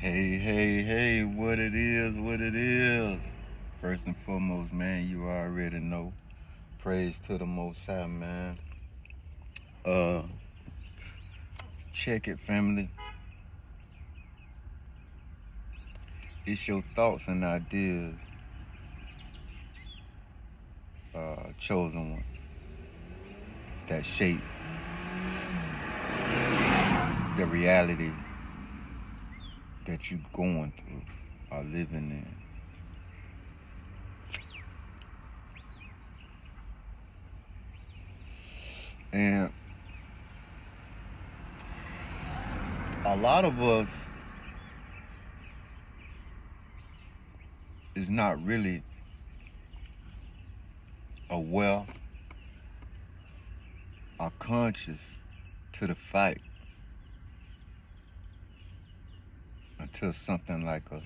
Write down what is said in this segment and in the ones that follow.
Hey, hey, hey, what it is, what it is. First and foremost, man, you already know. Praise to the Most High, man. Uh, Check it, family. It's your thoughts and ideas, chosen ones, that shape the reality that you going through or living in. And a lot of us is not really aware or conscious to the fact until something like a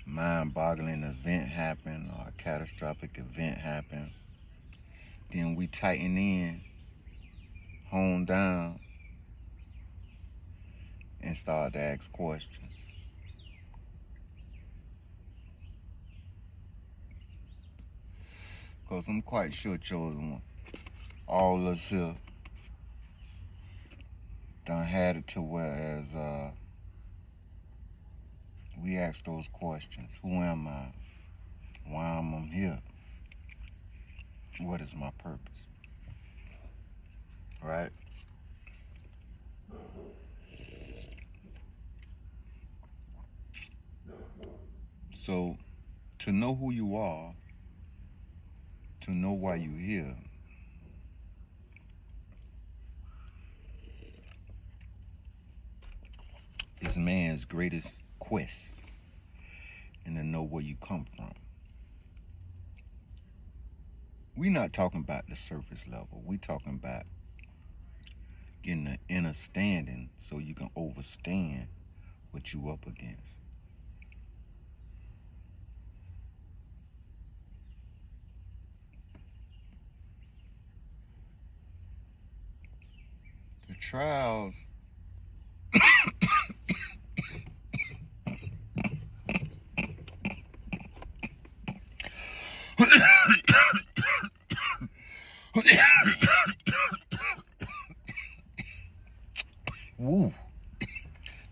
mind-boggling event happen or a catastrophic event happen. Then we tighten in, hone down, and start to ask questions. Because I'm quite sure, chosen one, all of us here done had it to where as we ask those questions. Who am I? Why am I here? What is my purpose? Right? So, to know who you are, to know why you're here, is man's greatest quest, and to know where you come from. We're not talking about the surface level. We're talking about getting an understanding so you can overstand what you up against. The trials woo,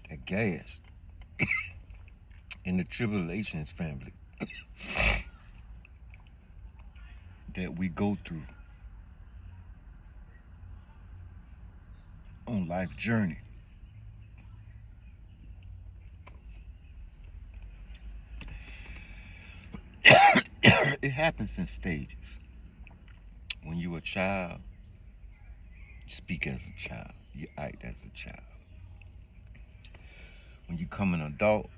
that gas and the tribulations, family, that we go through on life journey. It happens in stages. When you're a child, you speak as a child, you act as a child. When you become an adult,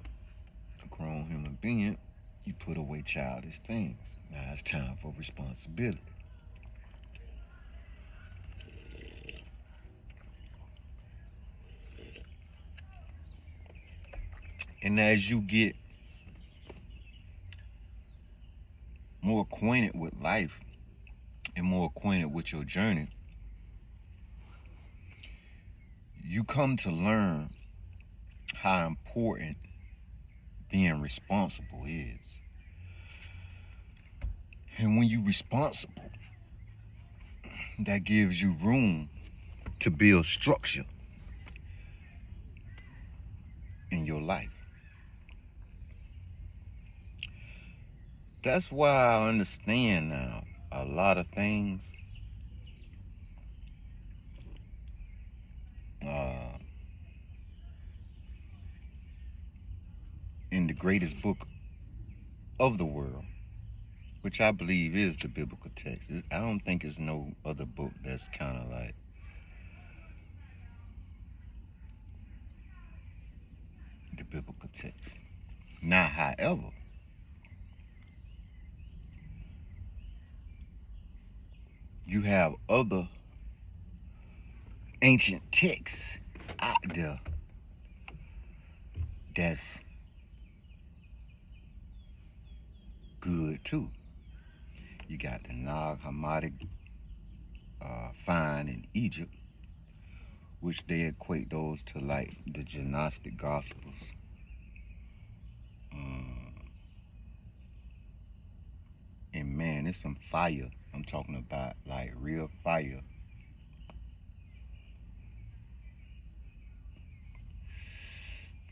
a grown human being, you put away childish things. Now it's time for responsibility. And as you get more acquainted with life and more acquainted with your journey, you come to learn how important being responsible is. And when you're responsible, that gives you room to build structure in your life. That's why I understand now a lot of things in the greatest book of the world, which I believe is the biblical text. I don't think there's no other book that's kind of like the biblical text. Now, however, you have other ancient texts out there that's good too. You got the Nag Hammadi find in Egypt, which they equate those to like the Gnostic Gospels. And man, it's some fire. I'm talking about like real fire.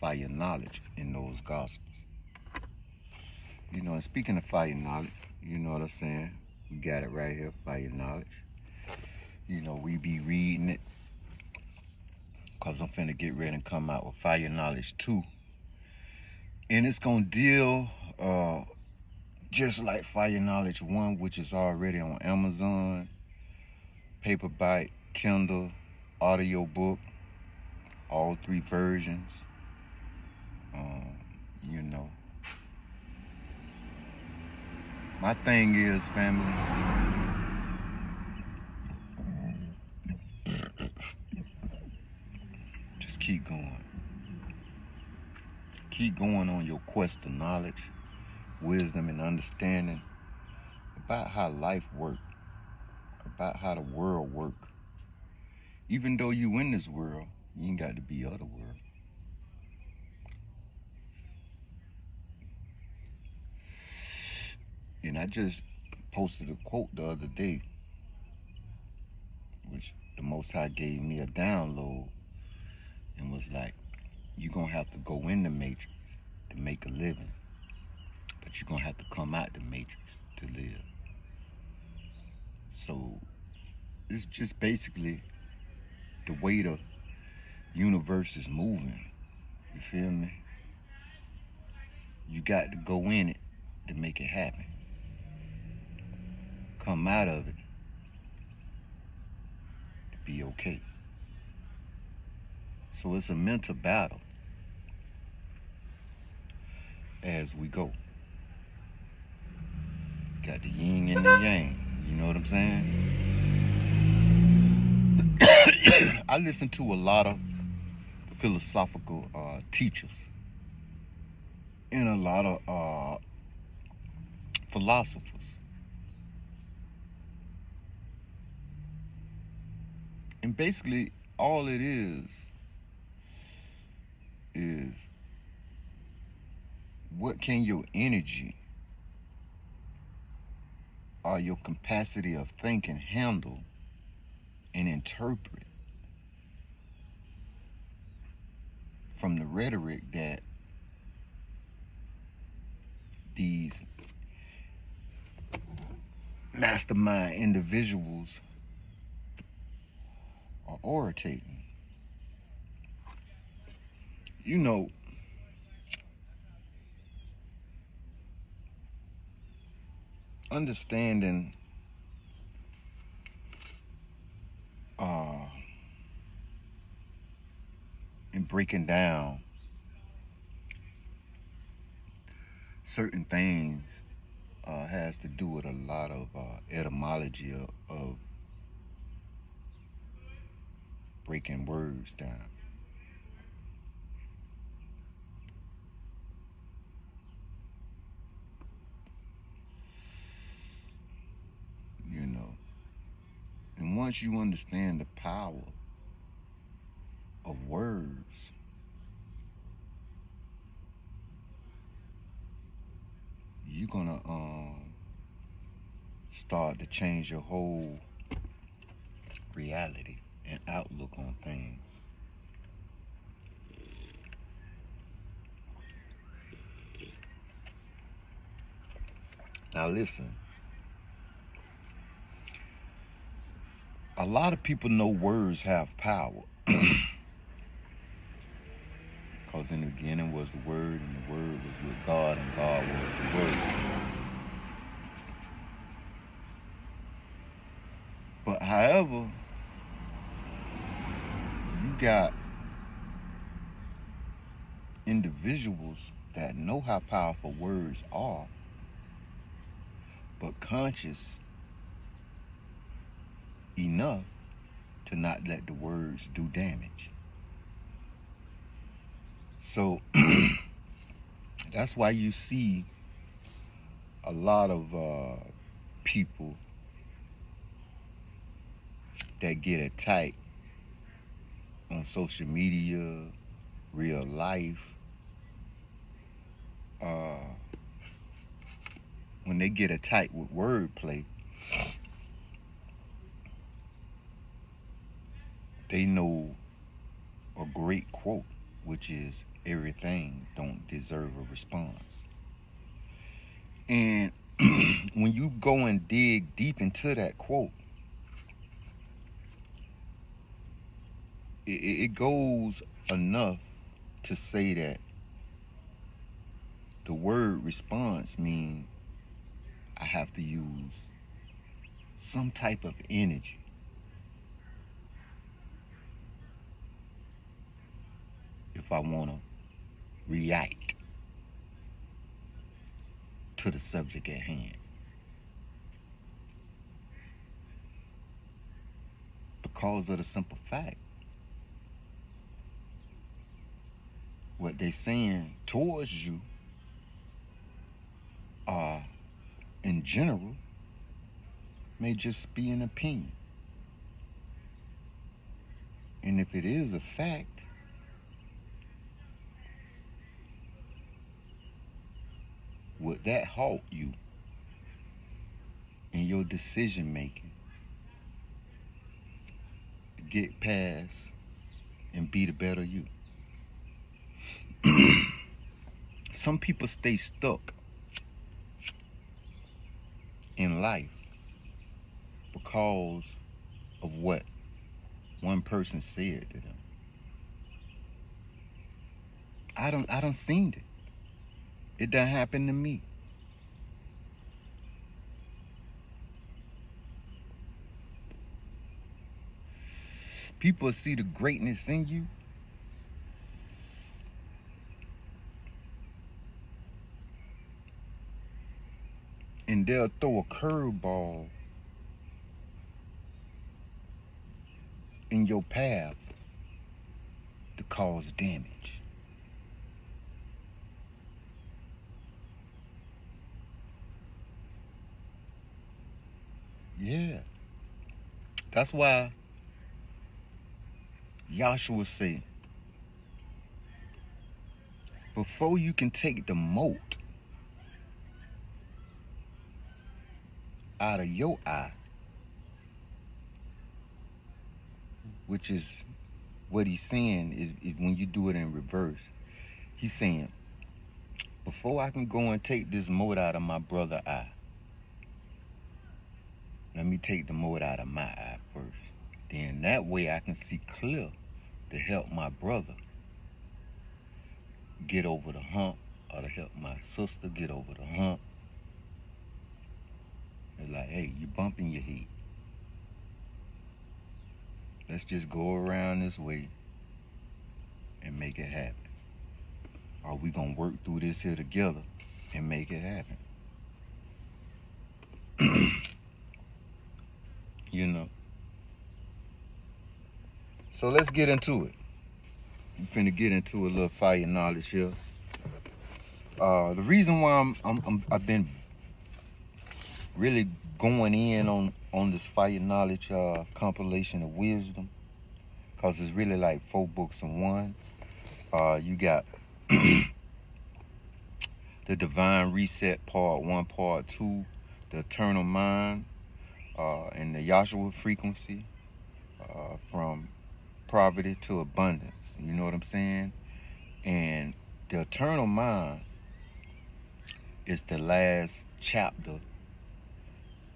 Fire knowledge in those Gospels. You know, and speaking of fire knowledge, you know what I'm saying? We got it right here, fire knowledge. You know, we be reading it because I'm finna get ready and come out with fire knowledge 2. And it's gonna deal just like fire knowledge 1, which is already on Amazon, paperback, Kindle, audiobook, all 3 versions. You know, my thing is, family, just keep going. Keep going on your quest of knowledge, wisdom, and understanding about how life works, about how the world works. Even though you in this world, you ain't got to be of the world. And I just posted a quote the other day, which the Most High gave me a download, and was like, you're going to have to go in the matrix to make a living, but you're going to have to come out the matrix to live. So it's just basically the way the universe is moving. You feel me? You got to go in it to make it happen. Come out of it to be okay. So it's a mental battle as we go. Got the yin and the yang. You know what I'm saying? I listen to a lot of philosophical teachers and a lot of philosophers. And basically, all it is what can your energy or your capacity of thinking handle and interpret from the rhetoric that these mastermind individuals are orating. You know, understanding and breaking down certain things has to do with a lot of etymology of breaking words down. You know, and once you understand the power of words, you're gonna start to change your whole reality and outlook on things. Now listen, a lot of people know words have power. Because in the beginning was the Word, and the Word was with God, and God was the Word. But however, you got individuals that know how powerful words are, but conscious enough to not let the words do damage. So that's why you see a lot of people that get attacked on social media, real life, when they get attacked with wordplay, they know a great quote, which is, everything don't deserve a response. And when you go and dig deep into that quote, it goes enough to say that the word response means I have to use some type of energy if I want to react to the subject at hand. Because of the simple fact, what they're saying towards you in general may just be an opinion. And if it is a fact, would that halt you in your decision making to get past and be the better you? Some people stay stuck in life because of what one person said to them. I done seen it. It done happened to me. People see the greatness in you, and they'll throw a curveball in your path to cause damage. Yeah. That's why Yahshua said, before you can take the mote out of your eye, which is what he's saying is when you do it in reverse, he's saying, before I can go and take this mote out of my brother's eye, let me take the mote out of my eye first. Then that way I can see clear to help my brother get over the hump, or to help my sister get over the hump. It's like, hey, you bumping your head. Let's just go around this way and make it happen. Or we gonna work through this here together and make it happen. You know. So let's get into it. I'm finna get into a little fire knowledge here. The reason why I've been really going in on this fire knowledge compilation of wisdom, cause it's really like 4 books in one. You got the Divine Reset Part 1, Part 2, the Eternal Mind, and the Yahshua Frequency, from poverty to abundance. You know what I'm saying? And the Eternal Mind is the last chapter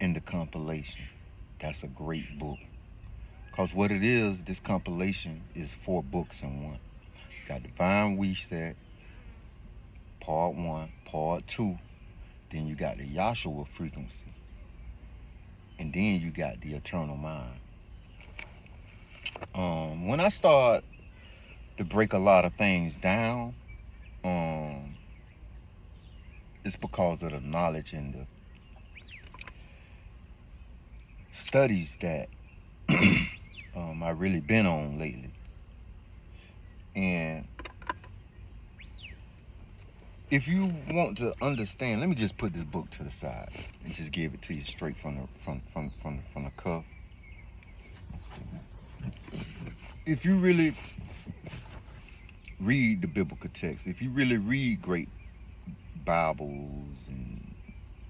in the compilation. That's a great book. Because what it is, this compilation is 4 books in one. You got Divine Reset, Part 1, Part 2. Then you got the Yahshua Frequency. And then you got the Eternal Mind. When I start to break a lot of things down, it's because of the knowledge and the studies that I've really been on lately. And if you want to understand, let me just put this book to the side and just give it to you straight from the cuff. if you really read the biblical text, if you really read great Bibles and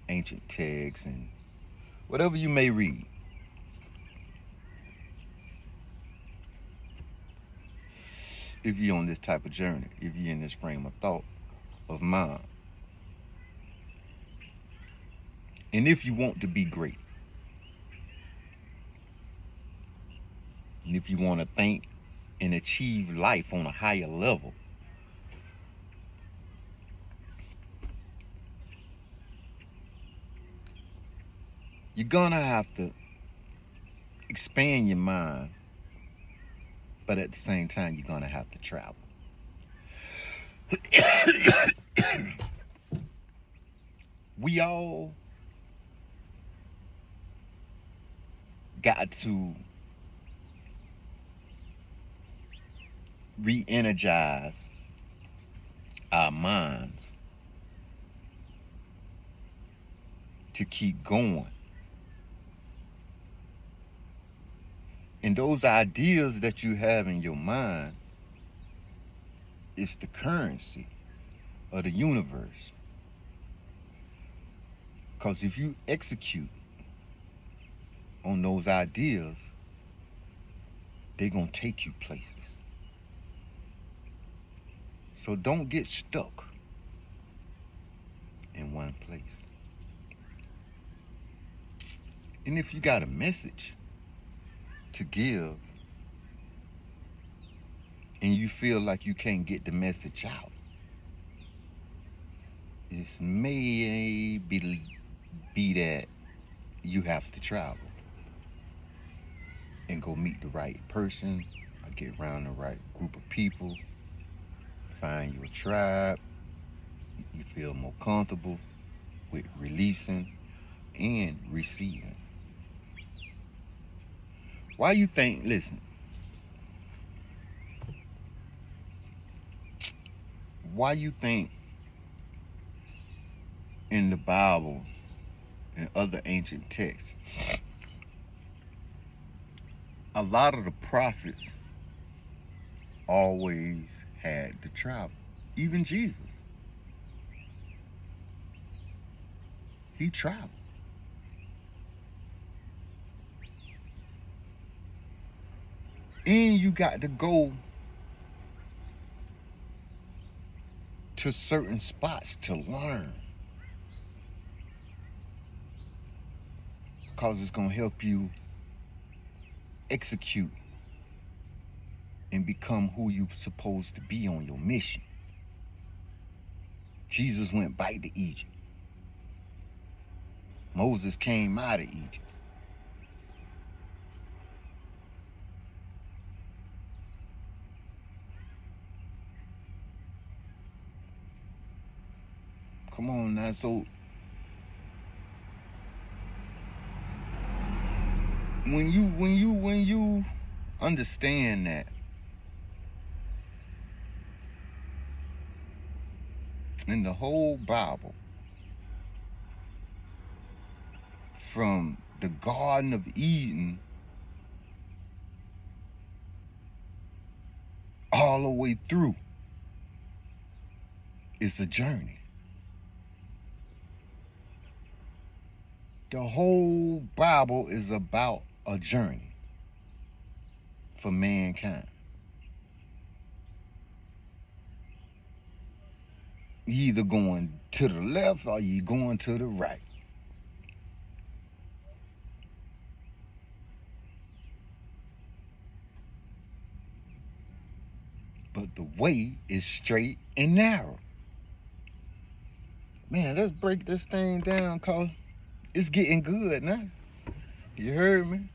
ancient texts and whatever you may read, if you're on this type of journey, if you're in this frame of thought, of mind, and if you want to be great, and if you want to think and achieve life on a higher level, you're gonna have to expand your mind, but at the same time, you're gonna have to travel. We all got to re-energize our minds to keep going. And those ideas that you have in your mind is the currency of the universe. Because if you execute on those ideas, they're going to take you places. So don't get stuck in one place. And if you got a message to give and you feel like you can't get the message out, it may be that you have to travel and go meet the right person or get around the right group of people, find your tribe. You feel more comfortable with releasing and receiving. Why you think, listen, why you think in the Bible and other ancient texts, a lot of the prophets always had to travel? Even Jesus, he traveled. And you got to go to certain spots to learn, because it's going to help you execute and become who you're supposed to be on your mission. Jesus went back to Egypt. Moses came out of Egypt. Come on now, so when you understand that, in the whole Bible, from the Garden of Eden all the way through, it's a journey. The whole Bible is about a journey for mankind. You either going to the left or you going to the right. But the way is straight and narrow. Man, let's break this thing down, cause it's getting good now. You heard me?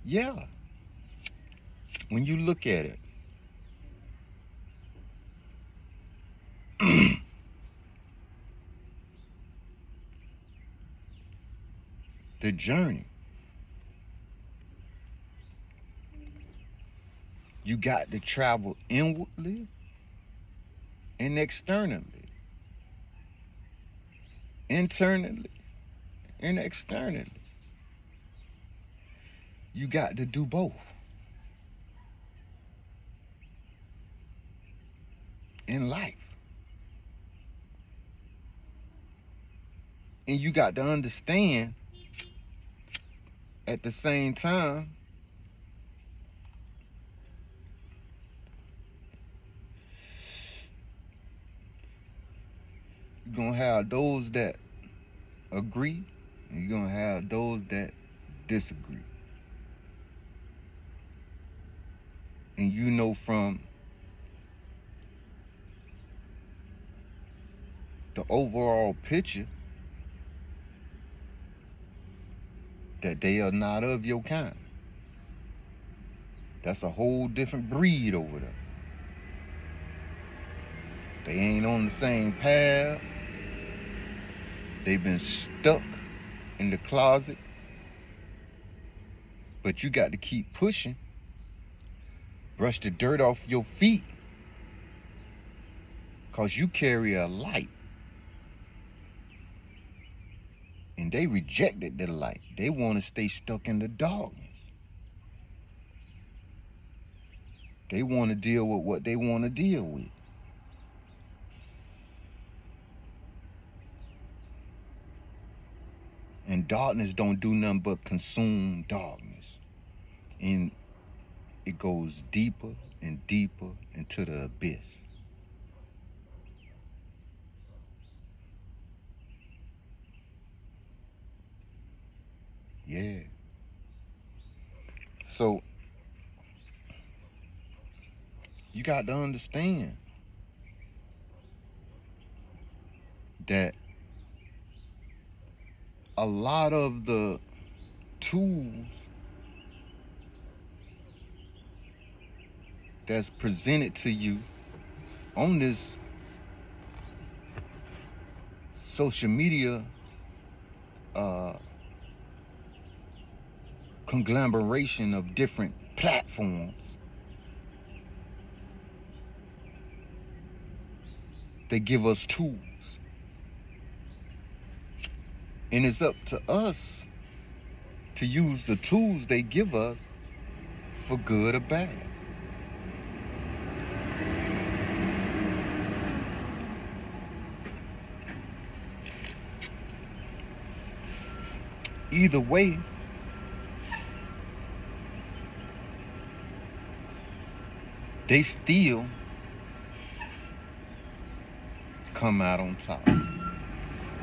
Yeah. When you look at it, the journey, you got to travel inwardly and externally, internally and externally. You got to do both. in life. And you got to understand at the same time, you're going to have those that agree, and you're going to have those that disagree. And you know from the overall picture that they are not of your kind. That's a whole different breed over there. They ain't on the same path. They've been stuck in the closet. But you got to keep pushing. Brush the dirt off your feet. Because you carry a light. And they rejected the light. They want to stay stuck in the darkness. They want to deal with what they want to deal with. And darkness don't do nothing but consume darkness. And it goes deeper and deeper into the abyss. Yeah. So you got to understand that a lot of the tools that's presented to you on this social media conglomeration of different platforms, they give us tools. And it's up to us to use the tools they give us for good or bad. Either way, they still come out on top.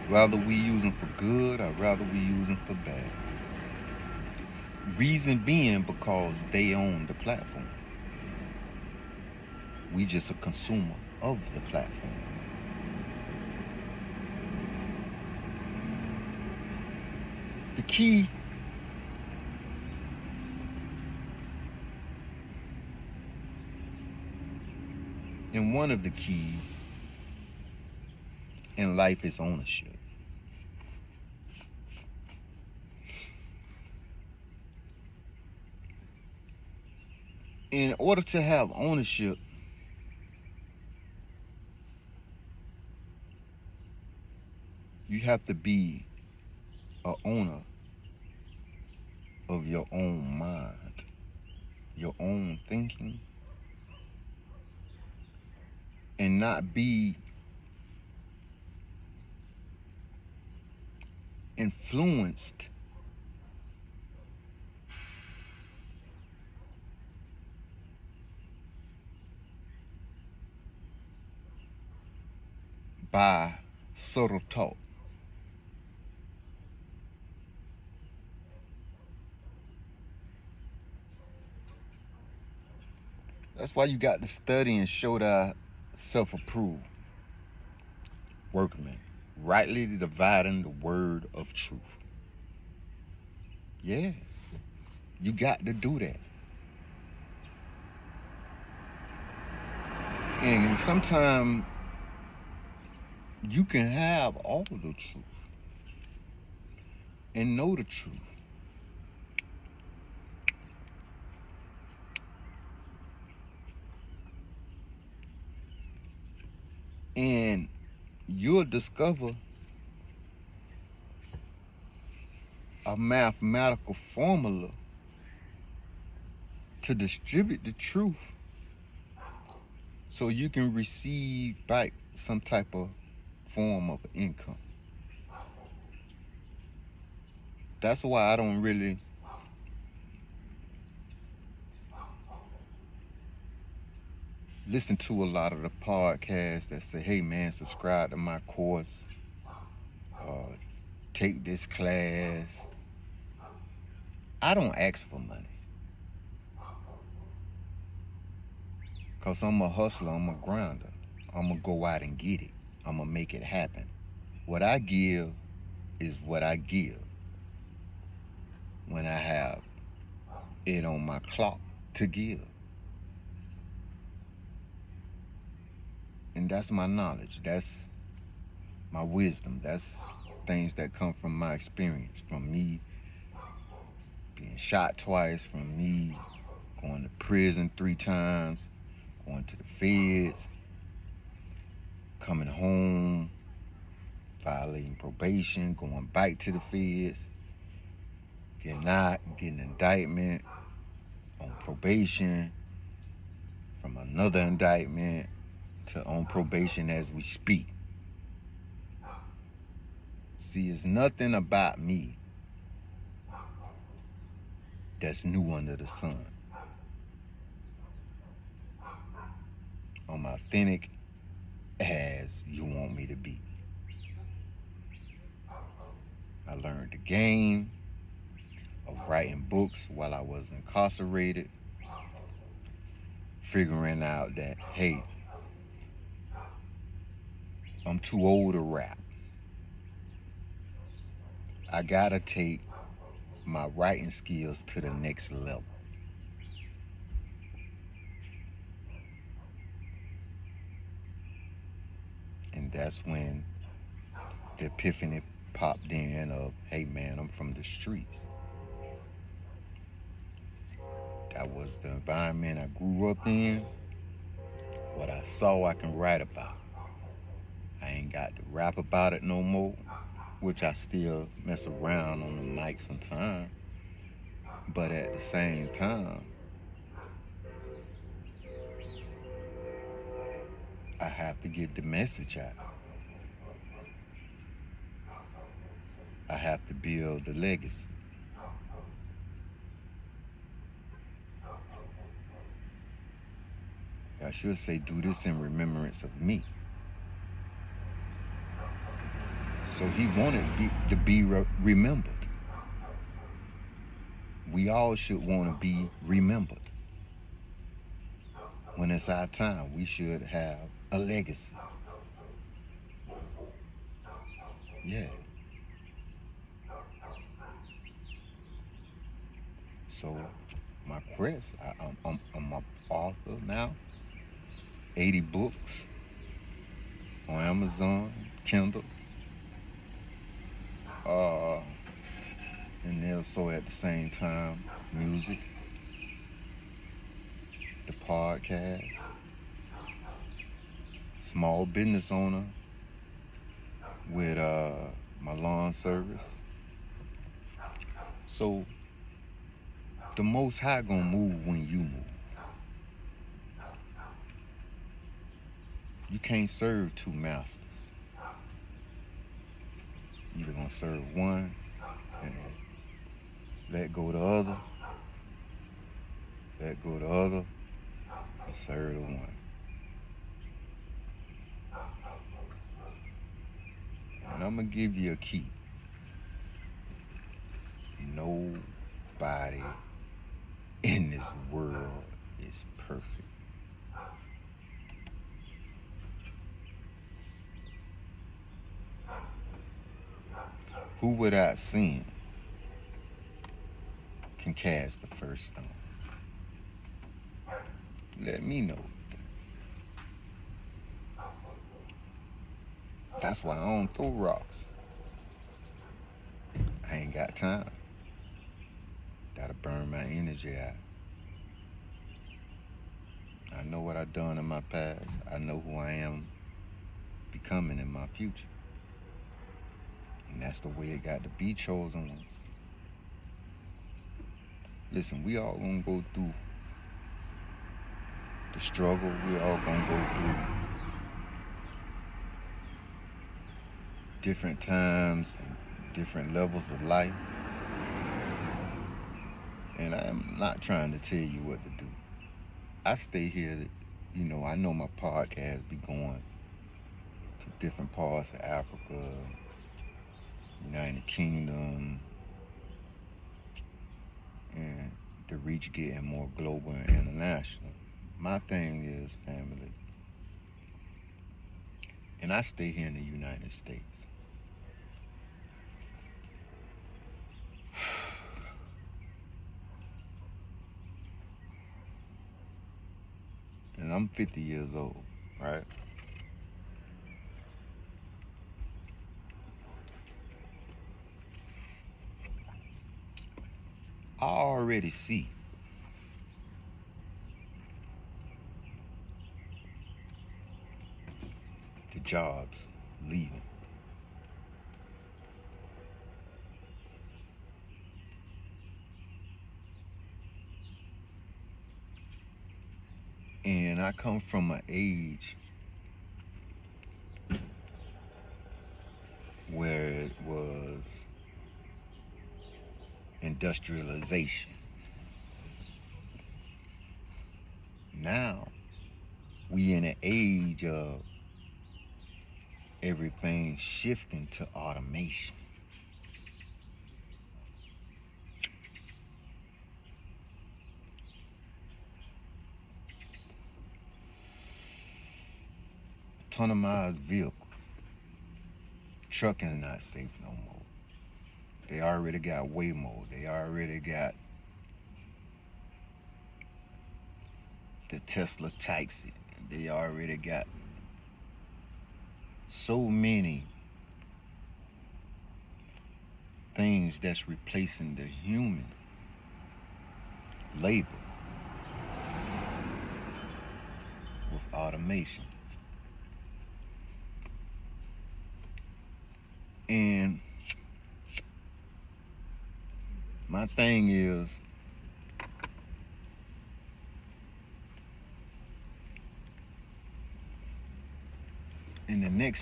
Whether we use them for good or rather we use them for bad. Reason being because they own the platform. We just a consumer of the platform. The key and one of the keys in life is ownership. In order to have ownership, you have to be an owner of your own mind, your own thinking, and not be influenced by subtle talk. That's why you got to study and show thy self-approved workman, rightly dividing the word of truth. Yeah, you got to do that. And sometimes you can have all of the truth and know the truth. And you'll discover a mathematical formula to distribute the truth so you can receive back some type of form of income. That's why I don't really listen to a lot of the podcasts that say, hey man, subscribe to my course, take this class. I don't ask for money. Because I'm a hustler, I'm a grinder. I'm going to go out and get it. I'm going to make it happen. What I give is what I give when I have it on my clock to give. And that's my knowledge. That's my wisdom. That's things that come from my experience, from me being shot twice, from me going to prison 3 times, going to the feds, coming home, violating probation, going back to the feds, getting out, getting an indictment, on probation, from another indictment to on probation as we speak. See, it's nothing about me that's new under the sun. I'm authentic as you want me to be. I learned the game of writing books while I was incarcerated, figuring out that, hey, I'm too old to rap. I gotta take my writing skills to the next level. And that's when the epiphany popped in of, hey man, I'm from the streets. That was the environment I grew up in. What I saw, I can write about. I ain't got to rap about it no more, which I still mess around on the mic sometimes. But at the same time, I have to get the message out. I have to build the legacy. I should say, do this in remembrance of me. So he wanted to be remembered. We all should want to be remembered. When it's our time, we should have a legacy. Yeah. So my quest, I'm an author now. 80 books on Amazon, Kindle. And also at the same time, music, the podcast, small business owner with my lawn service. So the Most High gonna move when you move. You can't serve 2 masters. You're either gonna serve one and let go the other, let go the other, and serve the one. And I'm gonna give you a key. Nobody in this world is perfect. Who without sin can cast the first stone? Let me know. That's why I don't throw rocks. I ain't got time. Gotta burn my energy out. I know what I've done in my past. I know who I am becoming in my future. And that's the way it got to be, chosen ones. Listen, we all gonna go through the struggle. We're all gonna go through different times and different levels of life. And I'm not trying to tell you what to do. I stay here, I know my podcast be going to different parts of Africa, United Kingdom, and the reach getting more global and international. My thing is family. And I stay here in the United States. And I'm 50 years old, right? I already see the jobs leaving. And I come from an age where it was industrialization. Now we in an age of everything shifting to automation. Autonomized vehicles. Trucking is not safe no more. They already got Waymo. They already got the Tesla taxi. They already got so many things that's replacing the human labor with automation. And my thing is, in the next